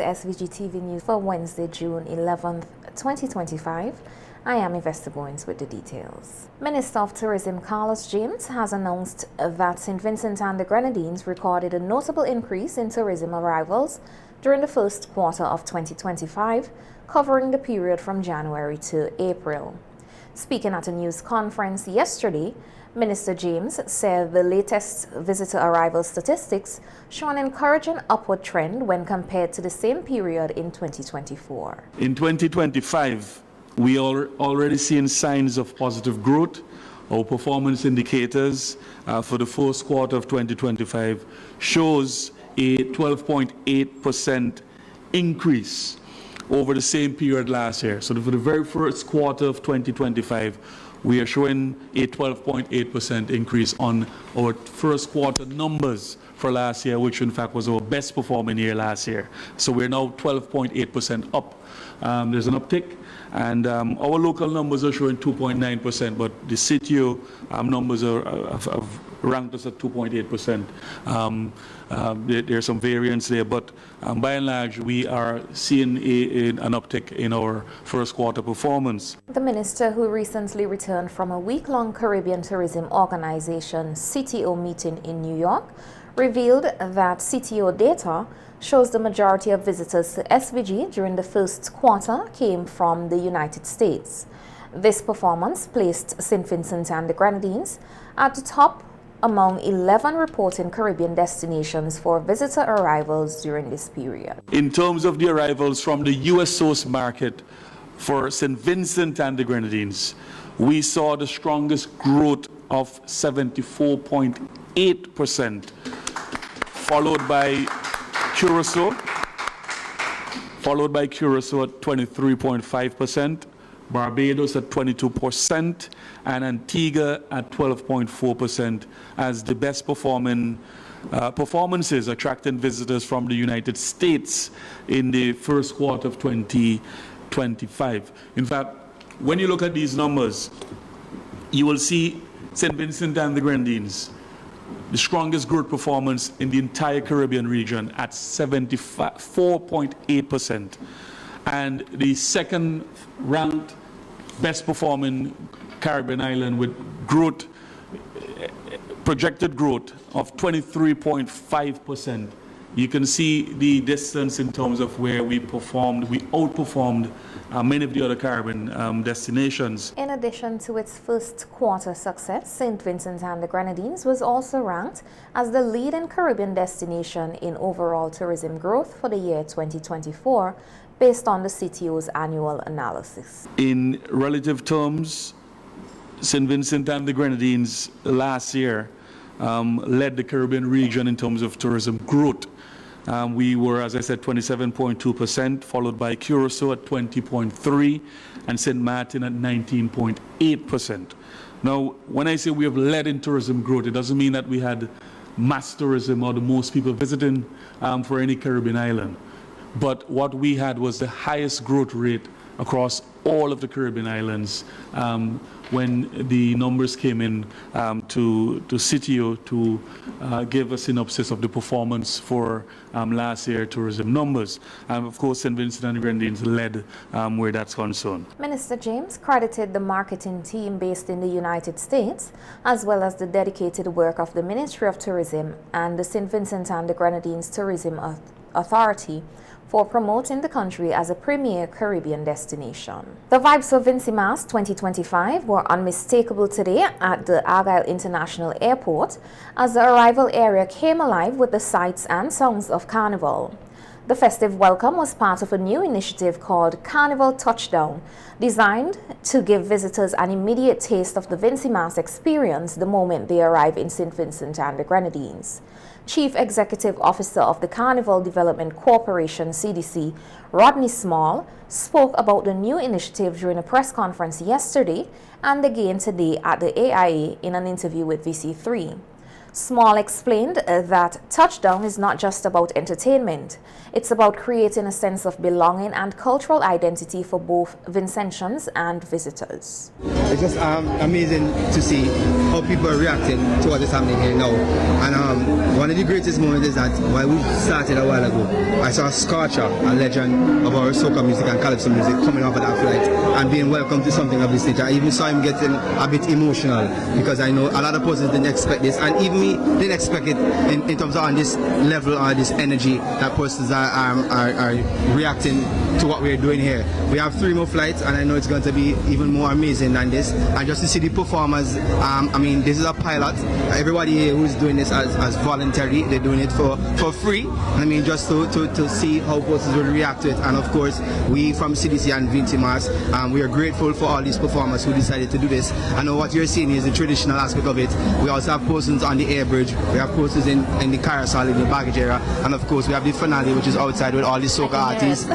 the SVG-TV news for Wednesday, June 11th, 2025. I am Investor Boyens with the details. Minister of Tourism Carlos James has announced that St. Vincent and the Grenadines recorded a notable increase in tourism arrivals during the first quarter of 2025, covering the period from January to April. Speaking at a news conference yesterday, Minister James said the latest visitor arrival statistics show an encouraging upward trend when compared to the same period in 2024. In 2025, we are already seeing signs of positive growth. Our performance indicators for the first quarter of 2025 shows a 12.8% increase over the same period last year. So for the very first quarter of 2025, we are showing a 12.8% increase on our first quarter numbers for last year, which in fact was our best performing year last year. So we're now 12.8% up. There's an uptick, and our local numbers are showing 2.9%, but the CTO numbers have ranked us at 2.8%. There's some variance there, but by and large, we are seeing an uptick in our first quarter performance. The minister, who recently returned from a week-long Caribbean Tourism Organization CTO meeting in New York, revealed that CTO data shows the majority of visitors to SVG during the first quarter came from the United States. This performance placed St. Vincent and the Grenadines at the top among 11 reporting Caribbean destinations for visitor arrivals during this period. In terms of the arrivals from the U.S. source market for St. Vincent and the Grenadines, we saw the strongest growth of 74.8%, followed by Curacao at 23.5%, Barbados at 22%, and Antigua at 12.4% as the best performing performances attracting visitors from the United States in the first quarter of 2025. In fact, when you look at these numbers, you will see St. Vincent and the Grenadines, the strongest growth performance in the entire Caribbean region at 74.8%, and the second ranked best performing Caribbean island with growth, projected growth of 23.5%. You can see the distance in terms of where we performed. We outperformed many of the other Caribbean destinations. In addition to its first quarter success, St. Vincent and the Grenadines was also ranked as the leading Caribbean destination in overall tourism growth for the year 2024, based on the CTO's annual analysis. In relative terms, St. Vincent and the Grenadines last year led the Caribbean region in terms of tourism growth. We were, as I said, 27.2%, followed by Curacao at 20.3%, and St. Martin at 19.8%. Now, when I say we have led in tourism growth, it doesn't mean that we had mass tourism or the most people visiting for any Caribbean island. But what we had was the highest growth rate across all of the Caribbean islands when the numbers came in to CTO to give a synopsis of the performance for last year tourism numbers. And of course, St. Vincent and the Grenadines led where that's concerned. Minister James credited the marketing team based in the United States, as well as the dedicated work of the Ministry of Tourism and the St. Vincent and the Grenadines Tourism Authority for promoting the country as a premier Caribbean destination. The vibes of Vincy Mass 2025 were unmistakable today at the Argyle International Airport as the arrival area came alive with the sights and sounds of Carnival. The festive welcome was part of a new initiative called Carnival Touchdown, designed to give visitors an immediate taste of the Vincy Mass experience the moment they arrive in St. Vincent and the Grenadines. Chief Executive Officer of the Carnival Development Corporation, CDC, Rodney Small, spoke about the new initiative during a press conference yesterday and again today at the AIA in an interview with VC3. Small explained that Touchdown is not just about entertainment. It's about creating a sense of belonging and cultural identity for both Vincentians and visitors. It's just amazing to see how people are reacting to what is happening here now. And one of the greatest moments is that while we started a while ago, I saw Scorcher, a legend of our soca music and Calypso music, coming off of that flight and being welcomed to something of this nature. I even saw him getting a bit emotional because I know a lot of persons didn't expect this, and even me didn't expect it in terms of on this level or this energy that persons are reacting to what we're doing here. We have 3 more flights, and I know it's going to be even more amazing than this. And just to see the performers, I mean, this is a pilot. Everybody here who's doing this as voluntary, they're doing it for free. I mean, just to see how persons will react to it. And of course, we from CDC and Vincy Mass, we are grateful for all these performers who decided to do this. I know what you're seeing is the traditional aspect of it. We also have persons on the air bridge, we have persons in the carousel, in the baggage area, and of course we have the finale, which is outside with all the soca artists,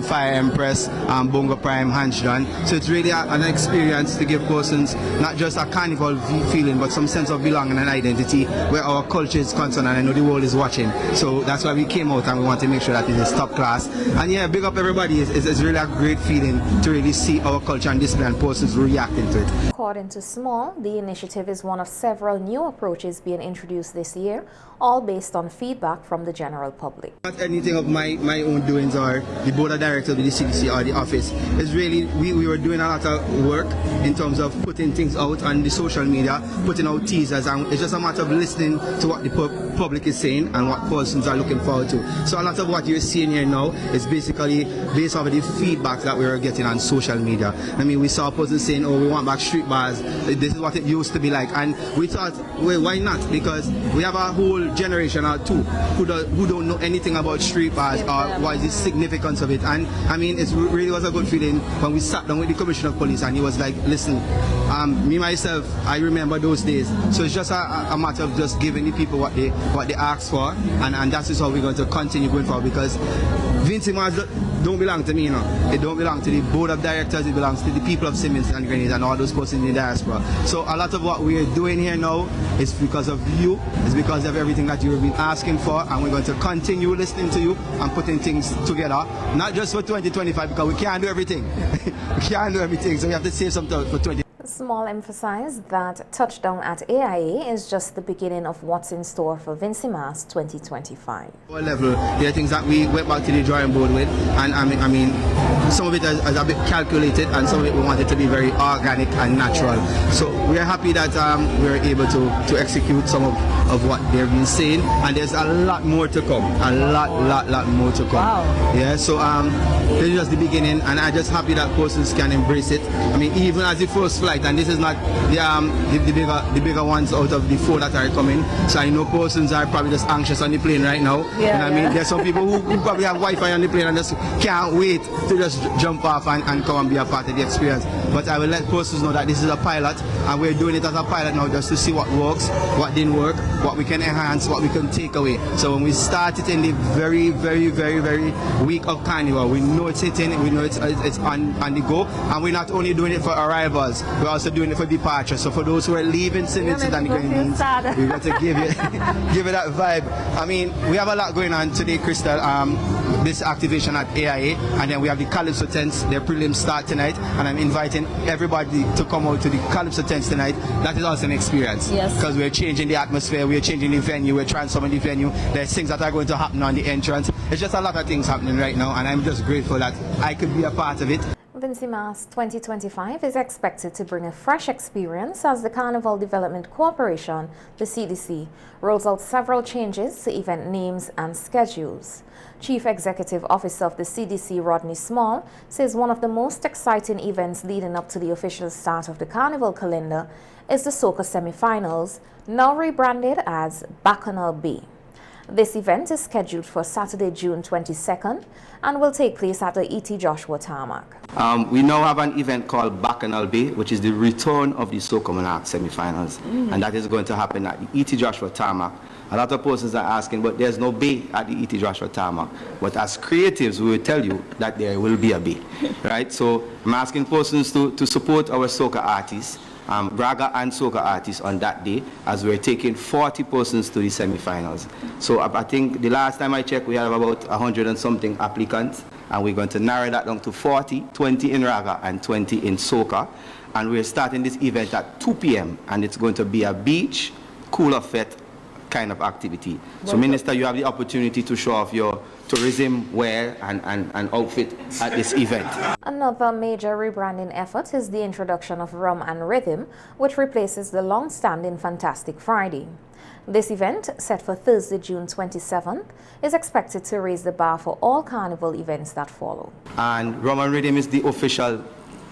Fire Empress, Bongo Prime, Hanshdon. So it's really an experience to give persons not just a carnival feeling, but some sense of belonging and identity where our culture is concerned, and I know the world is watching. So that's why we came out, and we want to make sure that it is top class. And yeah, big up everybody. It's really a great feeling to really see our culture and display and persons reacting to it. According to Small, the initiative is one of several new approaches being introduced this year, all based on feedback from the general public. Not anything of my own doings or the board of directors of the CDC or the office. It's really, we were doing a lot of work in terms of putting things out on the social media, putting out teasers, and it's just a matter of listening to what the public is saying and what persons are looking forward to. So a lot of what you're seeing here now is basically based off of the feedback that we were getting on social media. I mean, we saw persons saying, oh, we want back street bars, this is what it used to be like, and we thought, well, why not? Because we have a whole generation or two who don't know anything about street bars or what is the significance of it. And I mean, it really was a good feeling when we sat down with the Commissioner of Police and he was like, listen, me myself, I remember those days. So it's just a matter of just giving the people what they asked for, and that is how we're going to continue going forward, because Vincy Mass don't belong to me, you know. It don't belong to the board of directors, it belongs to the people of Simmons and Grenades and all those persons in the diaspora. So a lot of what we're doing here now is because of you, it's because of everything that you've been asking for, and we're going to continue listening to you and putting things together, not just for 2025, because we can't do everything. We can't do everything, so we have to save some for 20. Small emphasized that Touchdown at AIA is just the beginning of what's in store for Vincy Mass 2025. Level, there are things that we went back to the drawing board with, and I mean some of it is a bit calculated, and some of it we want it to be very organic and natural. So we are happy that we're able to execute some of what they've been saying, and there's a lot more to come, a lot more to come. Wow. Yeah, so this is just the beginning, and I'm just happy that persons can embrace it. I mean, even as the first flight, and this is not the bigger ones out of the 4 that are coming. So I know persons are probably just anxious on the plane right now. Yeah, I mean, there's some people who probably have Wi-Fi on the plane and just can't wait to just jump off and come and be a part of the experience. But I will let persons know that this is a pilot, and we're doing it as a pilot now just to see what works, what didn't work, what we can enhance, what we can take away. So when we start it in the very week of Carnival, we know it's hitting, we know it's on the go, and we're not only doing it for arrivals, we're also doing it for departure. So for those who are leaving Simmons and Grenades, we've got to give it that vibe. I mean, we have a lot going on today, Crystal. This activation at AIA, and then we have the Calypso tents. Their prelims start tonight, and I'm inviting everybody to come out to the Calypso tents tonight. That is also an experience. Yes. Because we're changing the atmosphere, we're changing the venue, we're transforming the venue. There's things that are going to happen on the entrance. It's just a lot of things happening right now, and I'm just grateful that I could be a part of it. Vincy Mass 2025 is expected to bring a fresh experience as the Carnival Development Corporation, the CDC, rolls out several changes to event names and schedules. Chief Executive Officer of the CDC, Rodney Small, says one of the most exciting events leading up to the official start of the Carnival calendar is the Soca Semi-Finals, now rebranded as Bacchanal B. This event is scheduled for Saturday, June 22nd and will take place at the E.T. Joshua Tarmac. We now have an event called Bacchanal Bay, which is the return of the Soca Monarch semi-finals. And that is going to happen at the E.T. Joshua Tarmac. A lot of persons are asking, but there's no bay at the E.T. Joshua Tarmac. But as creatives, we will tell you that there will be a bay, right? So I'm asking persons to support our soca artists raga and soca artists on that day, as we're taking 40 persons to the semi-finals. So I think the last time I checked, we have about 100 and something applicants, and we're going to narrow that down to 40, 20 in raga and 20 in soca. And we're starting this event at 2 p.m. and it's going to be a beach, cooler fete kind of activity. So Minister, you have the opportunity to show off your tourism wear and outfit at this event. Another major rebranding effort is the introduction of Rum and Rhythm, which replaces the long-standing Fantastic Friday. This event, set for Thursday, June 27th, is expected to raise the bar for all Carnival events that follow. And Rum and Rhythm is the official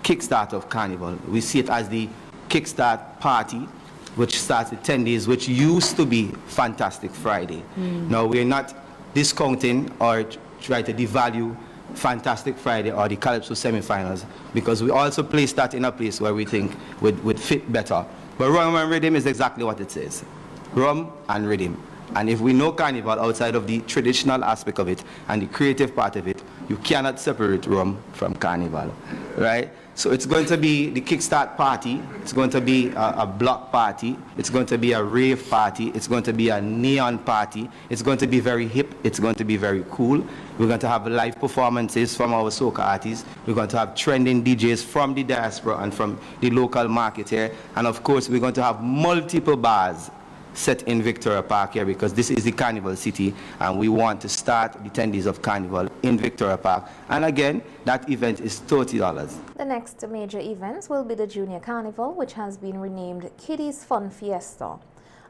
kickstart of Carnival. We see it as the kickstart party, which starts with 10 days, which used to be Fantastic Friday. Now, we're not discounting or try to devalue Fantastic Friday or the Calypso semi-finals, because we also place that in a place where we think would fit better. But Rum and Rhythm is exactly what it says. Rum and Rhythm. And if we know Carnival outside of the traditional aspect of it and the creative part of it, you cannot separate rum from Carnival, right? So it's going to be the kickstart party, it's going to be a block party, it's going to be a rave party, it's going to be a neon party, it's going to be very hip, it's going to be very cool. We're going to have live performances from our soca artists, we're going to have trending DJs from the diaspora and from the local market here, and of course we're going to have multiple bars set in Victoria Park here, because this is the Carnival City and we want to start the 10 days of Carnival in Victoria Park. And again, that event is $30. The next major event will be the Junior Carnival, which has been renamed Kiddies Fun Fiesta.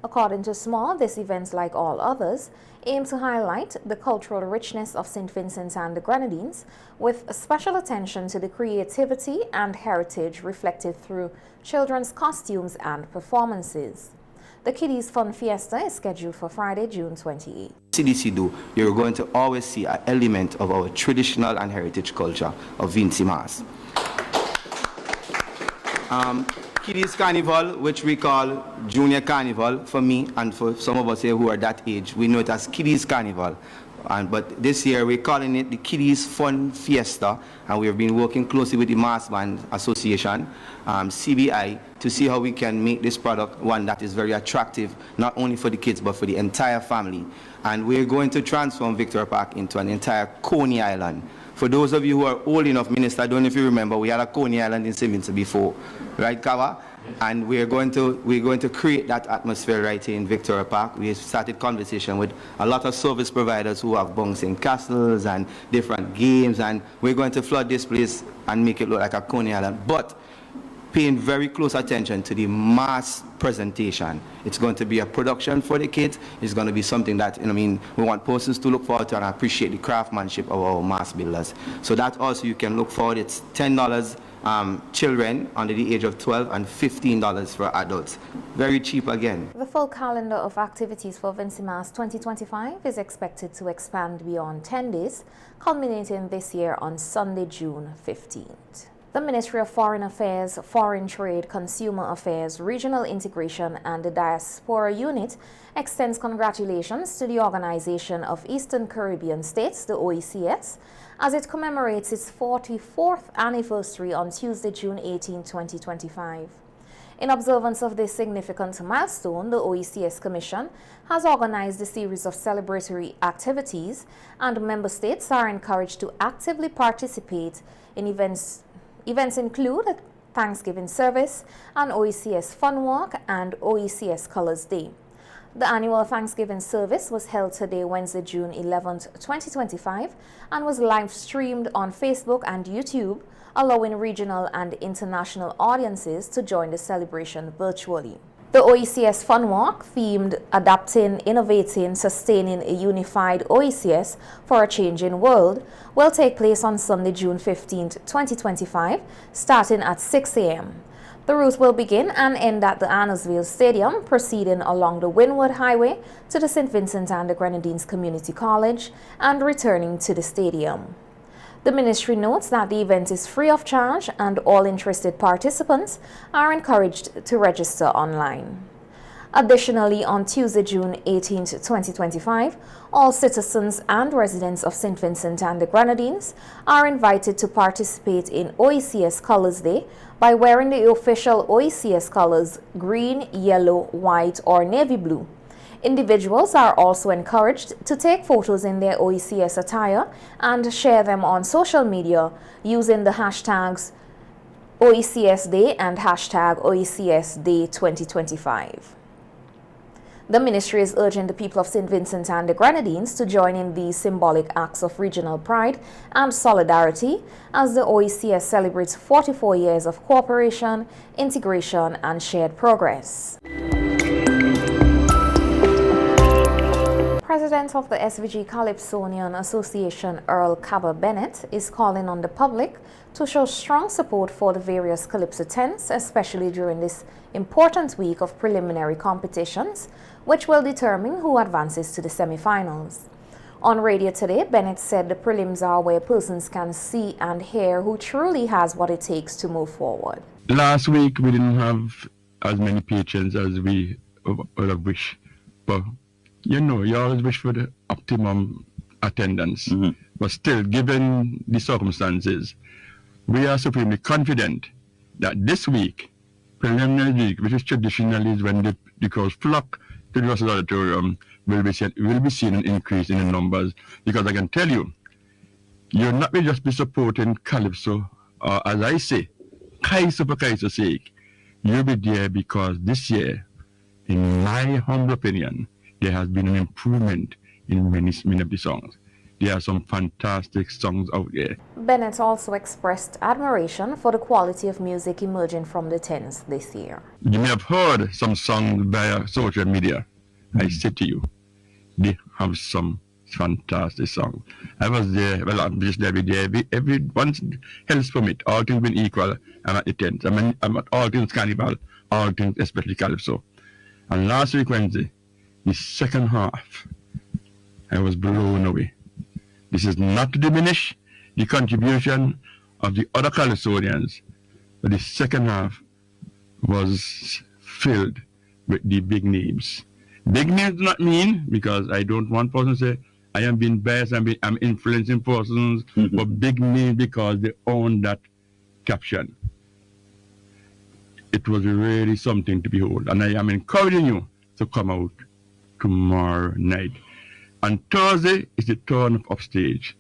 According to Small, this event, like all others, aims to highlight the cultural richness of St. Vincent and the Grenadines, with special attention to the creativity and heritage reflected through children's costumes and performances. The Kiddies Fun Fiesta is scheduled for Friday, June 28. CDC do, you're going to always see an element of our traditional and heritage culture of Vincy Mass. Kiddies Carnival, which we call Junior Carnival for me and for some of us here who are that age, we know it as Kiddies Carnival. But this year we're calling it the Kiddies Fun Fiesta, and we have been working closely with the Mass Band Association, CBI, to see how we can make this product one that is very attractive, not only for the kids but for the entire family. And we're going to transform Victoria Park into an entire Coney Island. For those of you who are old enough, Minister, I don't know if you remember, we had a Coney Island in St. Vincent before, right, Kawa? And we're going to create that atmosphere right here in Victoria Park. We started conversation with a lot of service providers who have bouncing castles and different games, and we're going to flood this place and make it look like a Coney Island, but paying very close attention to the mass presentation. It's going to be a production for the kids. It's going to be something that, we want persons to look forward to and appreciate the craftsmanship of our mass builders. So that also you can look forward. It's $10 children under the age of 12 and $15 for adults. Very cheap again. The full calendar of activities for Vincy Mass 2025 is expected to expand beyond 10 days, culminating this year on Sunday, June 15th. The Ministry of Foreign Affairs, Foreign Trade, Consumer Affairs, Regional Integration and the Diaspora Unit extends congratulations to the Organization of Eastern Caribbean States, the OECS, as it commemorates its 44th anniversary on Tuesday, June 18, 2025. In observance of this significant milestone, the OECS Commission has organized a series of celebratory activities, and member states are encouraged to actively participate in events. Events include a Thanksgiving service, an OECS Fun Walk, and OECS Colors Day. The annual Thanksgiving service was held today, Wednesday, June 11, 2025, and was live-streamed on Facebook and YouTube, allowing regional and international audiences to join the celebration virtually. The OECS Fun Walk, themed Adapting, Innovating, Sustaining a Unified OECS for a Changing World, will take place on Sunday, June 15, 2025, starting at 6 a.m. The route will begin and end at the Annersville Stadium, proceeding along the Wynwood Highway to the St. Vincent and the Grenadines Community College and returning to the stadium. The ministry notes that the event is free of charge and all interested participants are encouraged to register online. Additionally, on Tuesday, June 18, 2025, all citizens and residents of St. Vincent and the Grenadines are invited to participate in OECS Colors Day by wearing the official OECS colors green, yellow, white, or navy blue. Individuals are also encouraged to take photos in their OECS attire and share them on social media using the hashtags OECS Day and hashtag OECS Day 2025. The ministry is urging the people of St. Vincent and the Grenadines to join in these symbolic acts of regional pride and solidarity as the OECS celebrates 44 years of cooperation, integration, and shared progress. President of the SVG Calypsonian Association, Earl Cabba Bennett, is calling on the public to show strong support for the various Calypso tents, especially during this important week of preliminary competitions, which will determine who advances to the semi-finals. On radio today, Bennett said the prelims are where persons can see and hear who truly has what it takes to move forward. Last week, we didn't have as many patrons as we would have wished, but you know, you always wish for the optimum attendance. But still, given the circumstances, we are supremely confident that this week, preliminary week, which is traditionally is when the crowds flock to the Russell Auditorium, will be seen an increase in the numbers. Because I can tell you, you'll not be just be supporting Calypso, or as I say, Calypso for Calypso's sake. You'll be there because this year, in my humble opinion, there has been an improvement in many of the songs. There are some fantastic songs out there. Bennett also expressed admiration for the quality of music emerging from the tents this year. You may have heard some songs via social media. I say to you, they have some fantastic songs. I was there, well, I'm just every day, every once else from it, all things being equal, I'm at the tents. I'm at all things Carnival, all things especially Calypso. And last week Wednesday, the second half, I was blown away. This is not to diminish the contribution of the other Calypsonians, but the second half was filled with the big names. Big names do not mean, because I don't want persons to say, I am being biased, I'm influencing persons, but big names because they own that caption. It was really something to behold, and I am encouraging you to come out tomorrow night. And Thursday is the turn of upstage.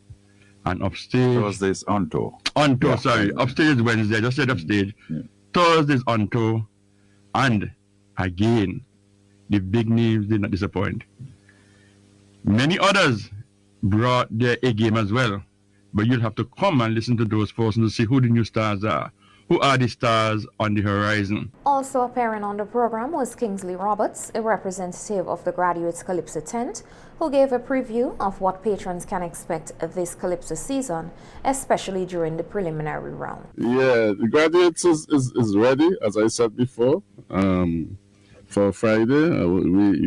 And upstage... Thursday is on tour. On tour, sorry. Upstage is Wednesday. I just said upstage. Thursday is on tour. And again, the big names did not disappoint. Many others brought their A game as well. But you'll have to come and listen to those persons to see who the new stars are. Who are the stars on the horizon? Also appearing on the program was Kingsley Roberts, a representative of the Graduates Calypso tent, who gave a preview of what patrons can expect this Calypso season, especially during the preliminary round. Yeah, the Graduates is ready, as I said before, for Friday. We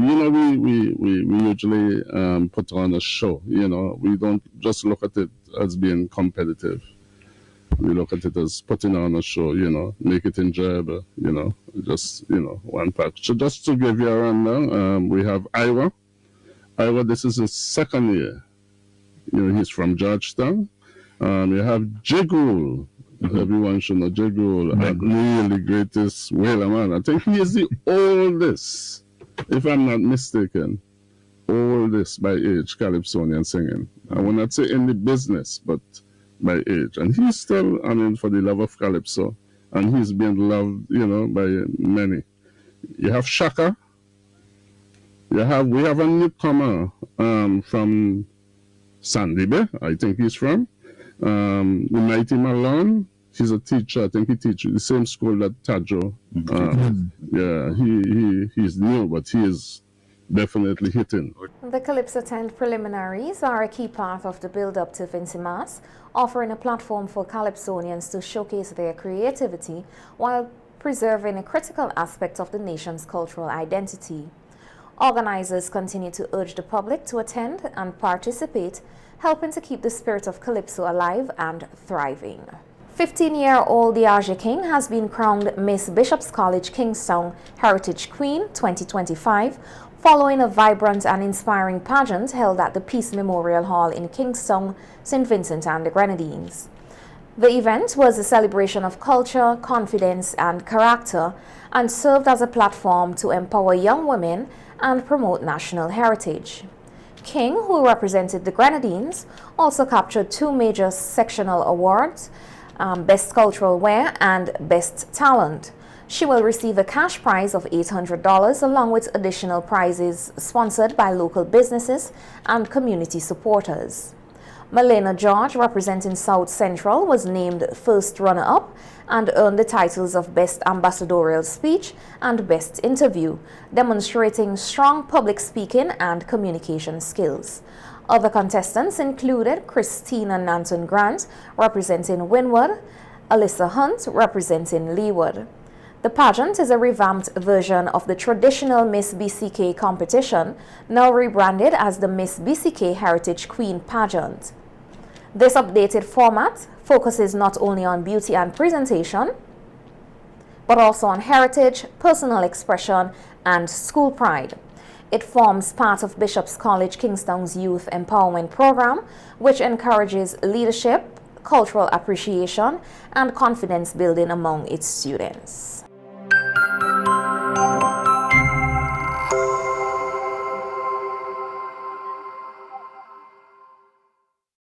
usually put on a show. We don't just look at it as being competitive. We look at it as putting on a show, make it enjoyable, just, one pack. So just to give you a rundown, we have Ira. Ira, this is his second year. He's from Georgetown. You have Jigul. Everyone should know Jigul, Neil, the greatest whaler man. I think he is the oldest, if I'm not mistaken, oldest by age Calypsonian singing. I will not say in the business, but by age, and he's still for the love of Calypso, and he's being loved, by many. You have Shaka. We have a newcomer from Sandy Bay, I think he's from. The Mighty Malone, he's a teacher. I think he teaches the same school that Tajo. He's new, but he is definitely hitting. The Calypso tent preliminaries are a key part of the build-up to Vincy Mass, offering a platform for Calypsonians to showcase their creativity while preserving a critical aspect of the nation's cultural identity. Organizers continue to urge the public to attend and participate, helping to keep the spirit of Calypso alive and thriving. 15-year-old Diaja King has been crowned Miss Bishop's College Kingstown Heritage Queen 2025 following a vibrant and inspiring pageant held at the Peace Memorial Hall in Kingstown, St. Vincent and the Grenadines. The event was a celebration of culture, confidence and character and served as a platform to empower young women and promote national heritage. King, who represented the Grenadines, also captured 2 major sectional awards, Best Cultural Wear and Best Talent. She will receive a cash prize of $800 along with additional prizes sponsored by local businesses and community supporters. Malena George, representing South Central, was named first runner-up and earned the titles of Best Ambassadorial Speech and Best Interview, demonstrating strong public speaking and communication skills. Other contestants included Christina Nanton Grant, representing Wynwood, Alyssa Hunt, representing Leeward. The pageant is a revamped version of the traditional Miss BCK competition, now rebranded as the Miss BCK Heritage Queen pageant. This updated format focuses not only on beauty and presentation, but also on heritage, personal expression, and school pride. It forms part of Bishop's College Kingstown's Youth Empowerment Program, which encourages leadership, cultural appreciation, and confidence building among its students.